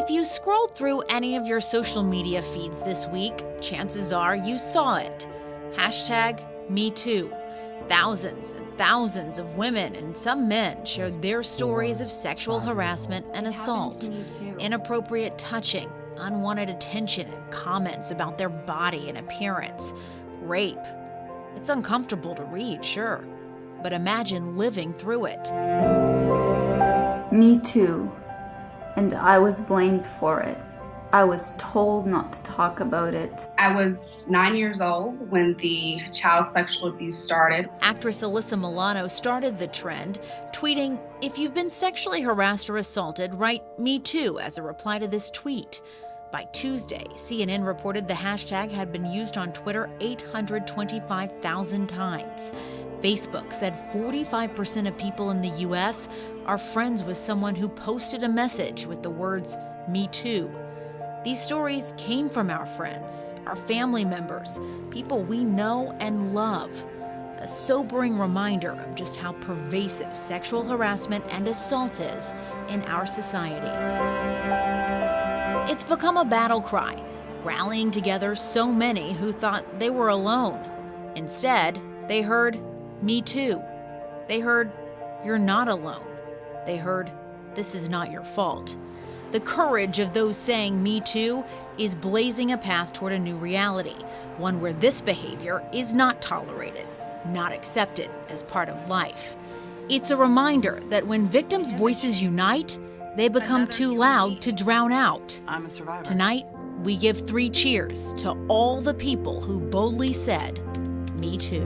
If you scrolled through any of your social media feeds this week, chances are you saw it. #MeToo. Thousands and thousands of women and some men shared their stories of sexual harassment and assault, inappropriate touching, unwanted attention, and comments about their body and appearance, rape. It's uncomfortable to read, sure, but imagine living through it. Me too. And I was blamed for it. I was told not to talk about it. I was 9 years old when the child sexual abuse started. Actress Alyssa Milano started the trend, tweeting, "If you've been sexually harassed or assaulted, write Me Too" as a reply to this tweet. By Tuesday, CNN reported the hashtag had been used on Twitter 825,000 times. Facebook said 45% of people in the U.S. are friends with someone who posted a message with the words Me Too. These stories came from our friends, our family members, people we know and love. A sobering reminder of just how pervasive sexual harassment and assault is in our society. It's become a battle cry, rallying together so many who thought they were alone. Instead, they heard, "Me too." They heard, "You're not alone." They heard, "This is not your fault." The courage of those saying Me Too is blazing a path toward a new reality, one where this behavior is not tolerated, not accepted as part of life. It's a reminder that when victims' voices unite, they become too loud to drown out. I'm a survivor. Tonight, we give 3 cheers to all the people who boldly said, Me Too.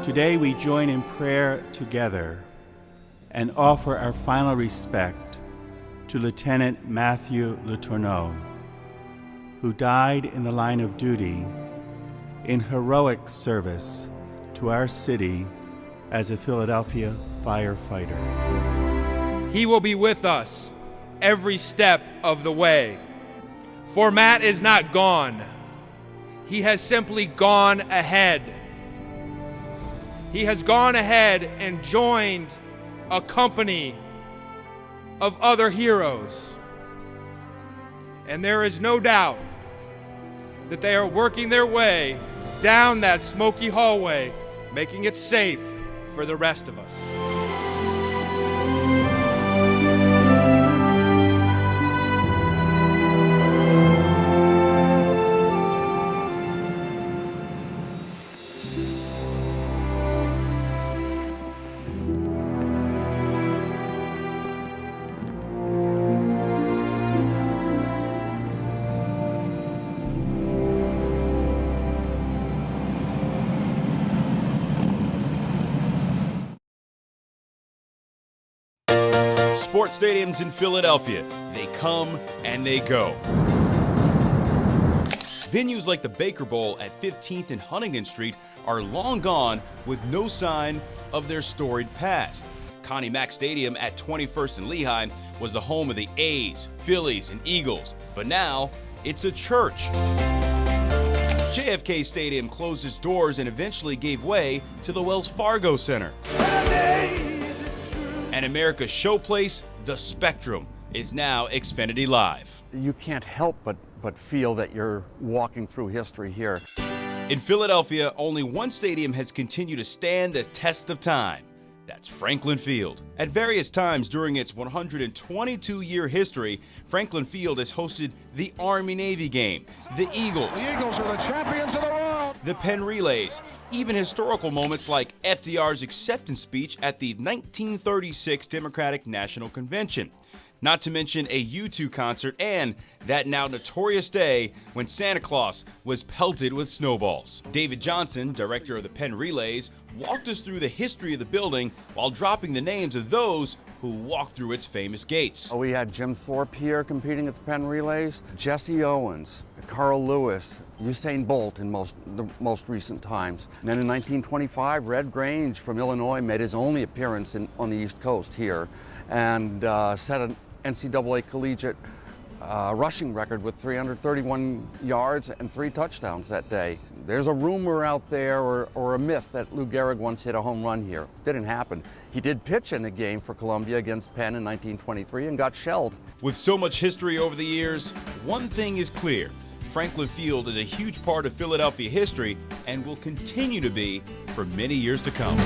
Today we join in prayer together and offer our final respect to Lieutenant Matthew Letourneau, who died in the line of duty in heroic service to our city as a Philadelphia firefighter. He will be with us every step of the way. For Matt is not gone. He has simply gone ahead. He has gone ahead and joined a company of other heroes. And there is no doubt that they are working their way down that smoky hallway, making it safe for the rest of us. Sports stadiums in Philadelphia, they come and they go. Venues like the Baker Bowl at 15th and Huntington Street are long gone with no sign of their storied past. Connie Mack Stadium at 21st and Lehigh was the home of the A's, Phillies, and Eagles, but now it's a church. JFK Stadium closed its doors and eventually gave way to the Wells Fargo Center. And America's showplace, The Spectrum, is now Xfinity Live. You can't help but feel that you're walking through history here. In Philadelphia, only one stadium has continued to stand the test of time, That's Franklin Field. At various times during its 122-year history, Franklin Field has hosted the Army-Navy game, the Eagles. The Eagles are the champions of the world. The Penn Relays, even historical moments like FDR's acceptance speech at the 1936 Democratic National Convention. Not to mention a U2 concert and that now notorious day when Santa Claus was pelted with snowballs. David Johnson, director of the Penn Relays, walked us through the history of the building while dropping the names of those who walked through its famous gates. We had Jim Thorpe here competing at the Penn Relays, Jesse Owens, Carl Lewis, Usain Bolt in the most recent times. And then in 1925, Red Grange from Illinois made his only appearance on the East Coast here and set an NCAA collegiate rushing record with 331 yards and 3 touchdowns that day. There's a rumor out there or a myth that Lou Gehrig once hit a home run here. Didn't happen. He did pitch in a game for Columbia against Penn in 1923 and got shelled. With so much history over the years, one thing is clear. Franklin Field is a huge part of Philadelphia history and will continue to be for many years to come.